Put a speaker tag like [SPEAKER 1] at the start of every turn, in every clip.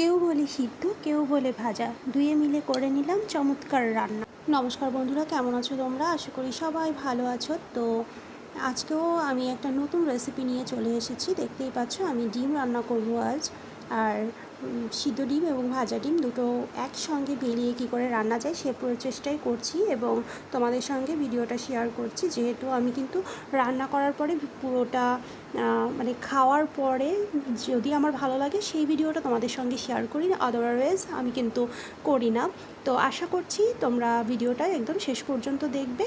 [SPEAKER 1] কেউ বলে সিদ্ধ, কেউ বলে ভাজা, দুয়ে মিলে করে নিলাম চমৎকার রান্না। নমস্কার বন্ধুরা, কেমন আছো তোমরা? আশা করি সবাই ভালো আছো। তো আজকেও আমি একটা নতুন রেসিপি নিয়ে চলে এসেছি। দেখতেই পাচ্ছ আমি ডিম রান্না করবো আজ। আর সিদ্ধ ডিম এবং ভাজা ডিম দুটো একসঙ্গে মিলিয়ে কী করে রান্না যায় সে প্রচেষ্টাই করছি এবং তোমাদের সঙ্গে ভিডিওটা শেয়ার করছি। যেহেতু আমি কিন্তু রান্না করার পরে পুরোটা মানে খাওয়ার পরে যদি আমার ভালো লাগে সেই ভিডিওটা তোমাদের সঙ্গে শেয়ার করি, আদারওয়াইজ আমি কিন্তু করি না। তো আশা করছি তোমরা ভিডিওটা একদম শেষ পর্যন্ত দেখবে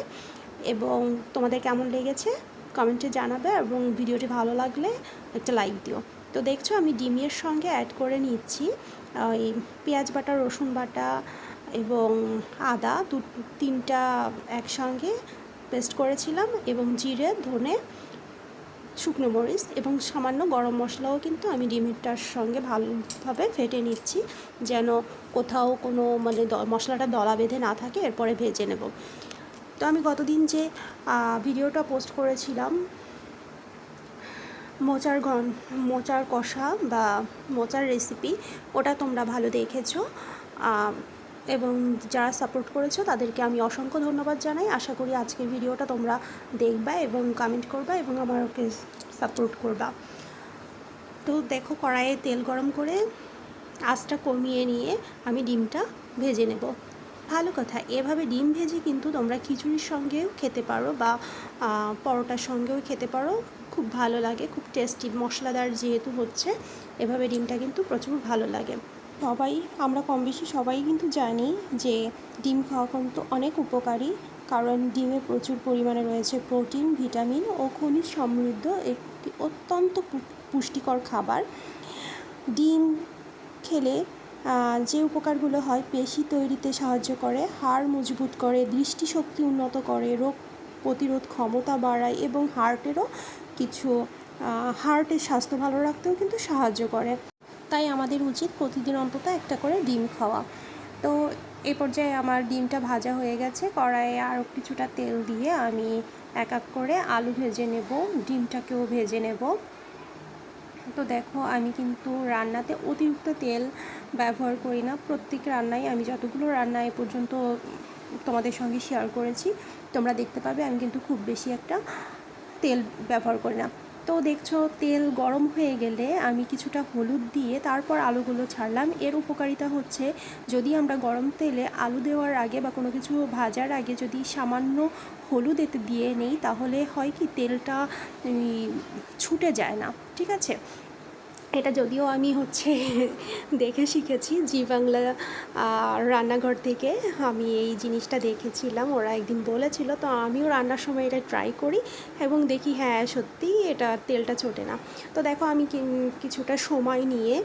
[SPEAKER 1] এবং তোমাদের কেমন লেগেছে কমেন্টে জানাবে এবং ভিডিওটি ভালো লাগলে একটা লাইক দিও। তো দেখছো আমি ডিমের সঙ্গে অ্যাড করে নিচ্ছি ওই পেঁয়াজ বাটা, রসুন বাটা এবং আদা তিনটা একসঙ্গে পেস্ট করেছিলাম এবং জিরে, ধনে, শুকনো মরিচ এবং সামান্য গরম মশলাও কিন্তু আমি ডিমেরটার সঙ্গে ভালোভাবে ফেটে নিচ্ছি যেন কোথাও কোনো মানে মশলাটা দলা বেঁধে না থাকে। এরপরে ভেজে নেব। তো আমি গতদিন যে ভিডিওটা পোস্ট করেছিলাম মোচার কষা বা মোচার রেসিপি, ওটা তোমরা ভালো দেখেছো এবং যারা সাপোর্ট করেছো তাদেরকে আমি অসংখ্য ধন্যবাদ জানাই। আশা করি আজকের ভিডিওটা তোমরা দেখবা এবং কমেন্ট করবা এবং আমাকে সাপোর্ট করবা। তো দেখো কড়াইয়ে তেল গরম করে আঁচটা কমিয়ে নিয়ে আমি ডিমটা ভেজে নেব। ভালো কথা, এভাবে ডিম ভেজে কিন্তু তোমরা খিচুড়ির সঙ্গেও খেতে পারো বা পরোটার সঙ্গেও খেতে পারো, খুব ভালো লাগে, খুব টেস্টি, মশলাদার যেহেতু হচ্ছে এভাবে ডিমটা কিন্তু প্রচুর ভালো লাগে। আমরা কম বেশি সবাই কিন্তু জানি যে ডিম খাওয়া কিন্তু অনেক উপকারী, কারণ ডিমে প্রচুর পরিমাণে রয়েছে প্রোটিন, ভিটামিন ও খনিজ সমৃদ্ধ একটি অত্যন্ত পুষ্টিকর খাবার। ডিম খেলে যে উপকারগুলো হয়, পেশি তৈরিতে সাহায্য করে, হাড় মজবুত করে, দৃষ্টিশক্তি উন্নত করে, রোগ প্রতিরোধ ক্ষমতা বাড়ায় এবং হার্টের স্বাস্থ্য ভালো রাখতেও কিন্তু সাহায্য করে। তাই আমাদের উচিত প্রতিদিন অন্তত একটা করে ডিম খাওয়া। তো এই পর্যায়ে আমার ডিমটা ভাজা হয়ে গেছে। কড়াইয়ে আরও কিছুটা তেল দিয়ে আমি এক এক করে আলু ভেজে নেব, ডিমটাকেও ভেজে নেব। তো দেখো আমি কিন্তু রান্নাতে অতিরিক্ত তেল ব্যবহার করি না। প্রত্যেক রান্নায় আমি যতগুলো রান্না এ পর্যন্ত তোমাদের সঙ্গে শেয়ার করেছি তোমরা দেখতে পাবে আমি কিন্তু খুব বেশি একটা তেল ব্যবহার করি না। তো দেখছো তেল গরম হয়ে গেলে আমি কিছুটা হলুদ দিয়ে তারপর আলুগুলো ছাড়লাম। এর উপকারিতা হচ্ছে, যদি আমরা গরম তেলে আলু দেওয়ার আগে বা কোনো কিছু ভাজার আগে যদি সামান্য হলুদ এতে দিয়ে নেই তাহলে হয় কি তেলটা ছুটে যায় না। ঠিক আছে, এটা যদিও আমি দেখে শিখেছি, জি বাংলা রান্নাঘর থেকে আমি এই জিনিসটা দেখেছিলাম, ওরা একদিন বলেছিল। তো আমিও রান্নার সময় এটা ট্রাই করি এবং দেখি হ্যাঁ সত্যিই এটা তেলটা ছোটে না। তো দেখো আমি কিছুটা সময় নিয়ে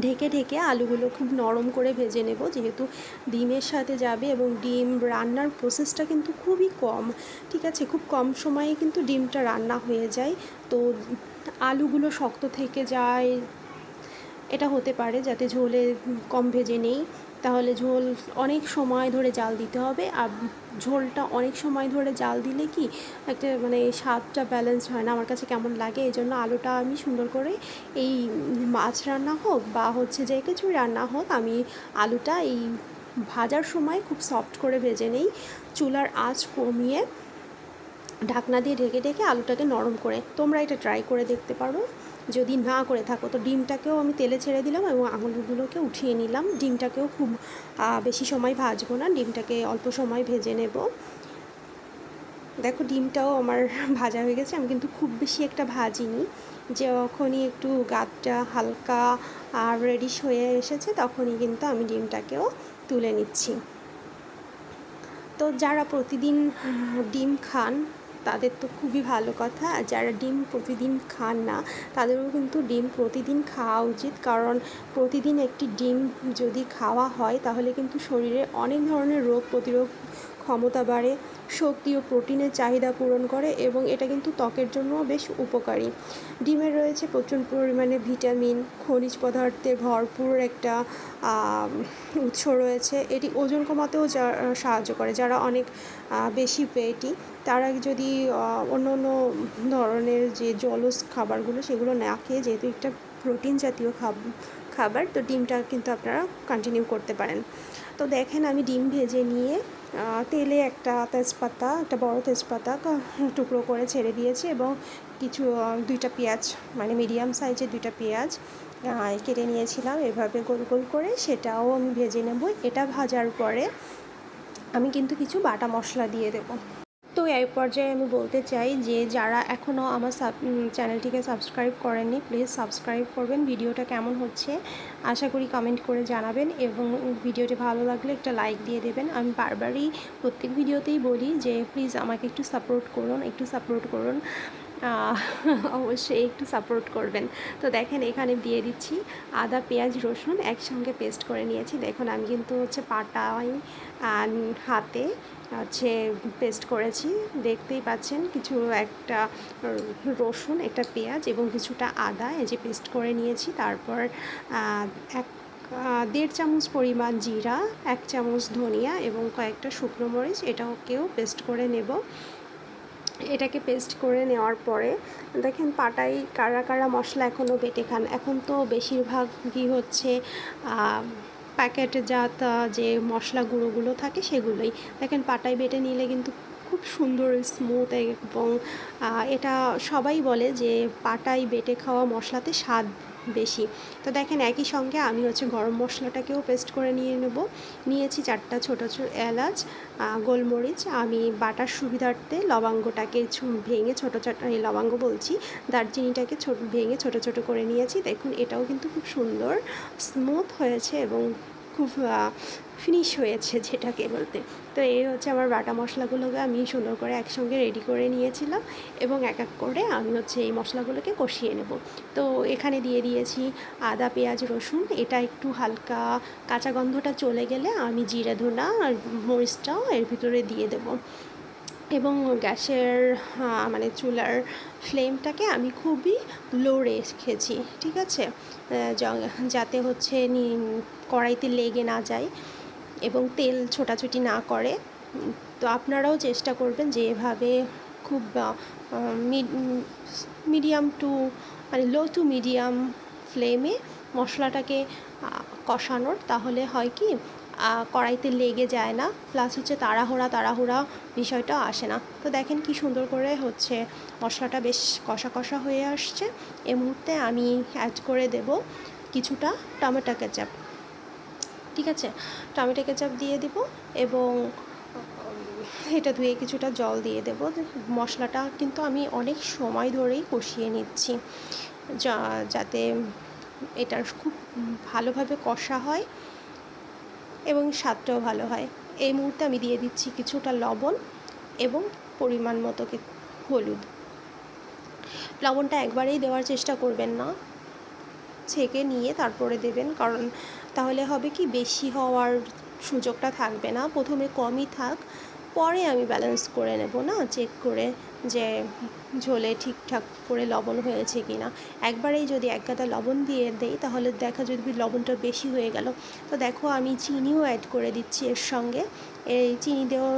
[SPEAKER 1] ঢেকে ঢেকে আলুগুলো খুব নরম করে ভেজে নেব, যেহেতু ডিমের সাথে যাবে এবং ডিম রান্নার প্রসেসটা কিন্তু খুবই কম। ঠিক আছে, খুব কম সময়ে কিন্তু ডিমটা রান্না হয়ে যায়। তো আলুগুলো শক্ত থেকে যায়, এটা হতে পারে যাতে ঝোলে কম ভেজে নেই, তাহলে ঝোল অনেক সময় ধরে জাল দিতে হবে। আর ঝোলটা অনেক সময় ধরে জাল দিলে কি একটা মানে স্বাদটা ব্যালেন্স হয় না, আমার কাছে কেমন লাগে। এই জন্য আলুটা আমি সুন্দর করে এই মাছ রান্না হোক বা যে কিছু রান্না হোক, আমি আলুটা এই ভাজার সময় খুব সফট করে ভেজে নেই। চুলার আঁচ কমিয়ে ঢাকনা দিয়ে ঢেকে ঢেকে আলুটাকে নরম করে, তোমরা এটা ট্রাই করে দেখতে পারো। যদি না করে থাকো তো ডিমটাকেও আমি তেলে ছেড়ে দিলাম এবং আলুগুলোকে উঠিয়ে নিলাম। ডিমটাকেও খুব বেশি সময় ভাজবো না, ডিমটাকে অল্প সময় ভেজে নেব। দেখো ডিমটাও আমার ভাজা হয়ে গেছে, আমি কিন্তু খুব বেশি একটা ভাজিনি। যখনই একটু গাটা হালকা আর রেডিশ হয়ে এসেছে তখনই কিন্তু আমি ডিমটাকেও তুলে নিচ্ছি। তো যারা প্রতিদিন ডিম খান তাদের তো খুবই ভালো কথা, আর যারা ডিম প্রতিদিন খান না তাদেরও কিন্তু ডিম প্রতিদিন খাওয়া উচিত, কারণ প্রতিদিন একটি ডিম যদি খাওয়া হয় তাহলে কিন্তু শরীরে অনেক ধরনের রোগ প্রতিরোধ ক্ষমতা বাড়ে, শক্তি ও প্রোটিনের চাহিদা পূরণ করে এবং এটা কিন্তু ত্বকের জন্যও বেশ উপকারী। ডিমে রয়েছে প্রচুর পরিমাণে ভিটামিন, খনিজ পদার্থের ভরপুর একটা উৎস রয়েছে। এটি ওজন কমাতেও সাহায্য করে। যারা অনেক বেশি পেটি তারা যদি অন্য অন্য ধরনের যে জলজ খাবারগুলো সেগুলো না খেয়ে, যেহেতু একটা প্রোটিন জাতীয় খাবার, তো ডিমটা কিন্তু আপনারা কন্টিনিউ করতে পারেন। তো দেখেন আমি ডিম ভেজে নিয়ে তেলে একটা তেজপাতা, একটা বড় তেজপাতা টুকরো করে ছেড়ে দিয়েছি এবং কিছু 2টা পেঁয়াজ, মানে মিডিয়াম সাইজের 2টা পেঁয়াজ কেটে নিয়েছিলাম এভাবে গোল গোল করে, সেটাও আমি ভেজে নেব। এটা ভাজার পরে আমি কিন্তু কিছু বাটা মশলা দিয়ে দেবো। তো এই পর্যায়ে আমি বলতে চাই যে যারা এখনও আমার চ্যানেলটিকে সাবস্ক্রাইব করেননি, প্লিজ সাবস্ক্রাইব করবেন। ভিডিওটা কেমন হচ্ছে আশা করি কমেন্ট করে জানাবেন এবং ভিডিওটি ভালো লাগলে একটা লাইক দিয়ে দেবেন। আমি বারবারই প্রত্যেক ভিডিওতেই বলি যে প্লিজ আমাকে একটু সাপোর্ট করুন, অবশ্যই একটু সাপোর্ট করবেন। তো দেখেন এখানে দিয়ে দিচ্ছি আদা, পেঁয়াজ, রসুন একসঙ্গে পেস্ট করে নিয়েছি। দেখুন আমি কিন্তু পাটায় হাতে পেস্ট করেছি, দেখতেই পাচ্ছেন। কিছু একটা রসুন, একটা পেঁয়াজ এবং কিছুটা আদা পেস্ট করে নিয়েছি। তারপর 1.5 চামচ পরিমাণ জিরা, 1 চামচ ধনিয়া এবং কয়েকটা শুকনো মরিচ, এটাকেও পেস্ট করে নেব। এটাকে পেস্ট করে নেওয়ার পরে দেখেন পাটায় কারা কারা মশলা এখনও বেটে খান। এখন তো বেশিরভাগই হচ্ছে প্যাকেটজাত যে মশলা গুঁড়োগুলো থাকে সেগুলোই। দেখেন পাটায় বেটে নিলে কিন্তু খুব সুন্দর স্মুথ এবং এটা সবাই বলে যে পাটায় বেটে খাওয়া মশলাতে স্বাদ বেশি। তো দেখেন একই সঙ্গে আমি গরম মশলাটাকেও পেস্ট করে নিয়েছি 4টা ছোটো এলাচ, গোলমরিচ। আমি বাটার সুবিধার্থে লবঙ্গটাকে ভেঙে লবঙ্গ বলছি, দারচিনিটাকে ভেঙে ছোটো ছোটো করে নিয়েছি। দেখুন এটাও কিন্তু খুব সুন্দর স্মুথ হয়েছে এবং খুব ফিনিশ হয়েছে যেটাকে বলতে। তো এই আমার বাটা মশলাগুলোকে আমি সুন্দর করে একসঙ্গে রেডি করে নিয়েছিলাম এবং এক এক করে আমি এই মশলাগুলোকে কষিয়ে নেব। তো এখানে দিয়ে দিয়েছি আদা, পেঁয়াজ, রসুন। এটা একটু হালকা কাঁচা গন্ধটা চলে গেলে আমি জিরা, ধনা আর মরিচটাও এর ভিতরে দিয়ে দেব এবং গ্যাসের মানে চুলার ফ্লেমটাকে আমি খুবই লো রেখেছি, ঠিক আছে, যাতে কড়াইতে লেগে না যায় এবং তেল ছোটাছুটি না করে। তো আপনারাও চেষ্টা করবেন যে এভাবে খুব মিডিয়াম টু মানে লো টু মিডিয়াম ফ্লেমে মশলাটাকে কষানোর, তাহলে হয় কি কড়াইতে লেগে যায় না, প্লাস তাড়াহুড়া বিষয়টা আসে না। তো দেখেন কি সুন্দর করে মশলাটা বেশ কষা কষা হয়ে আসছে। এই মুহূর্তে আমি অ্যাড করে দেব কিছুটা টমেটো কেচাপ, ঠিক আছে, টমেটো কেচাপ দিয়ে দিব এবং এটা ধুয়ে কিছুটা জল দিয়ে দেব। মশলাটা কিন্তু আমি অনেক সময় ধরেই কষিয়ে নিচ্ছি যাতে এটা খুব ভালোভাবে কষা হয় এবং স্বাদটাও ভালো হয়। এই মুহূর্তে আমি দিয়ে দিচ্ছি কিছুটা লবণ এবং পরিমাণ মতো হলুদ। লবণটা একবারেই দেওয়ার চেষ্টা করবেন না, ছেঁকে নিয়ে তারপরে দেবেন, কারণ তাহলে হবে কি বেশি হওয়ার সুযোগটা থাকবে না। প্রথমে কমই থাক, পরে আমি ব্যালেন্স করে নেব না, চেক করে যে ঝোলে ঠিকঠাক করে লবণ হয়েছে কি না। একবারেই যদি এক গাদা লবণ দিয়ে দেই তাহলে যদি লবণটা বেশি হয়ে গেল। তো দেখো আমি চিনিও অ্যাড করে দিচ্ছি এর সঙ্গে। এই চিনি দেওয়া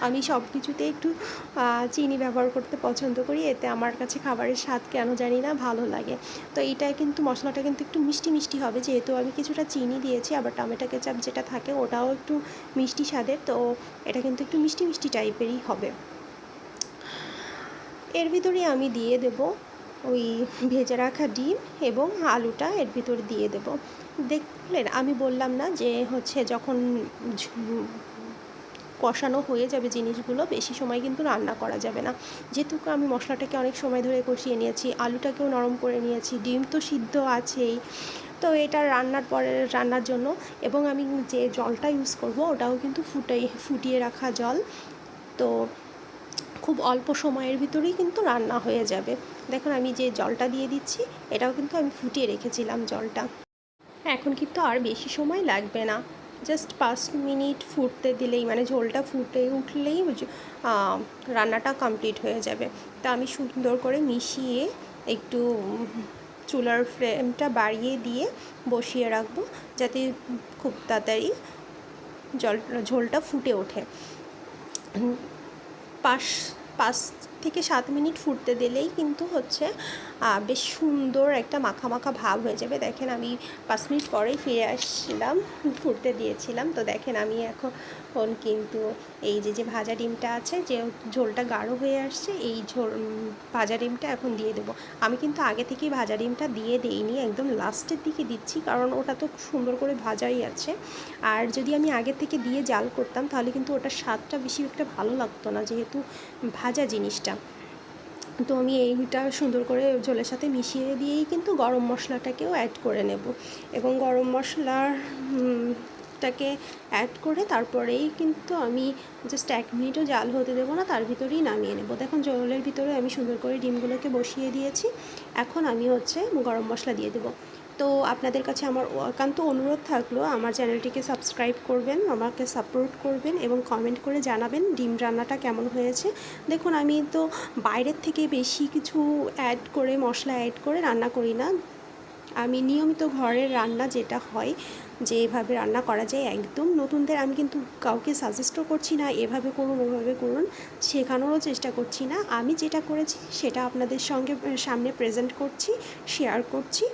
[SPEAKER 1] আমি সব কিছুতে একটু চিনি ব্যবহার করতে পছন্দ করি, এতে আমার কাছে খাবারের স্বাদ কেন জানি না ভালো লাগে। তো এইটা কিন্তু মশলাটা কিন্তু একটু মিষ্টি মিষ্টি হবে, যেহেতু আমি কিছুটা চিনি দিয়েছি, আবার টমেটো কেচাপ যেটা থাকে ওটাও একটু মিষ্টি স্বাদের, তো এটা কিন্তু একটু মিষ্টি মিষ্টি টাইপেরই হবে। এর ভিতরে আমি দিয়ে দেব ওই ভেজে রাখা ডিম এবং আলুটা এর ভিতরে দিয়ে দেব। দেখলেন আমি বললাম না যে যখন কষানো হয়ে যাবে জিনিসগুলো, বেশি সময় কিন্তু রান্না করা যাবে না। যেহেতু আমি মশলাটাকে অনেক সময় ধরে কষিয়ে নিয়েছি, আলুটাকেও নরম করে নিয়েছি, ডিম তো সিদ্ধ আছেই, তো এটা রান্নার জন্য এবং আমি যে জলটা ইউজ করব ওটাও কিন্তু ফুটিয়ে রাখা জল। তো খুব অল্প সময়ের ভিতরেই কিন্তু রান্না হয়ে যাবে। দেখুন আমি যে জলটা দিয়ে দিচ্ছি এটাও কিন্তু আমি ফুটিয়ে রেখেছিলাম জলটা। এখন কিন্তু আর বেশি সময় লাগবে না, জাস্ট 5 মিনিট ফুটতে দিলেই, মানে ঝোলটা ফুটে উঠলেই রান্নাটা কমপ্লিট হয়ে যাবে। তা আমি সুন্দর করে মিশিয়ে একটু চুলার ফ্লেমটা বাড়িয়ে দিয়ে বসিয়ে রাখবো, যাতে খুব তাড়াতাড়ি ঝোলটা ফুটে ওঠে। 5
[SPEAKER 2] থেকে 7 মিনিট ফুটতে দিলেই কিন্তু হচ্ছে বেশ সুন্দর একটা মাখা মাখা ভাব হয়ে যাবে। দেখেন আমি 5 মিনিট পরেই ফিরে আসলাম, ফুটতে দিয়েছিলাম। তো দেখেন আমি এখন কিন্তু এই যে ভাজা ডিমটা আছে, যে ঝোলটা গাঢ় হয়ে আসছে, এই ভাজা ডিমটা এখন দিয়ে দেবো। আমি কিন্তু আগে থেকেই ভাজা ডিমটা দিয়ে দেইনি, একদম লাস্টের দিকে দিচ্ছি, কারণ ওটা তো সুন্দর করে ভাজাই আছে। আর যদি আমি আগে থেকে দিয়ে জাল করতাম তাহলে কিন্তু ওটার স্বাদটা বেশি একটা ভালো লাগতো না, যেহেতু ভাজা জিনিসটা। তো আমি এইটা সুন্দর করে ঝোলের সাথে মিশিয়ে দিয়েই কিন্তু গরম মশলাটাকেও অ্যাড করে নেব, এবং গরম মশলার টাকে অ্যাড করে তারপরেই কিন্তু আমি জাস্ট 1 মিনিটও জাল হতে দেবো না, তার ভিতরেই নামিয়ে নেব। দেখুন ঝোলের ভিতরে আমি সুন্দর করে ডিমগুলোকে বসিয়ে দিয়েছি। এখন আমি হচ্ছে গরম মশলা দিয়ে দেবো। তো আপনাদের কাছে আমার একান্ত অনুরোধ থাকলো, আমার চ্যানেলটিকে সাবস্ক্রাইব করবেন, আমাকে সাপোর্ট করবেন এবং কমেন্ট করে জানাবেন ডিম রান্নাটা কেমন হয়েছে। দেখুন আমি তো বাইরের থেকে বেশি কিছু অ্যাড করে, মশলা অ্যাড করে রান্না করি না। আমি নিয়মিত ঘরের রান্না যেটা হয়, যেভাবে রান্না করা যায়, একদম নতুনদের আমি কিন্তু কাউকে সাজেস্টও করছি না এভাবে করুন ওভাবে করুন, শেখানোরও চেষ্টা করছি না। আমি যেটা করেছি সেটা আপনাদের সামনে প্রেজেন্ট করছি, শেয়ার করছি।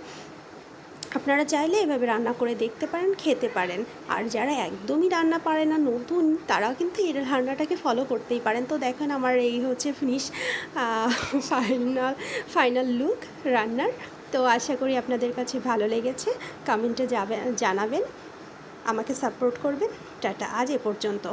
[SPEAKER 2] আপনারা চাইলে এভাবে রান্না করে দেখতে পারেন, খেতে পারেন। আর যারা একদমই রান্না পারে না, নতুন, তারাও কিন্তু এই রান্নাটাকে ফলো করতেই পারেন। তো দেখেন আমার এই হচ্ছে ফাইনাল লুক রান্নার। তো আশা করি আপনাদের কাছে ভালো লেগেছে। কমেন্টে জানাবেন, আমাকে সাপোর্ট করবেন। টাটা, আজ এ পর্যন্ত।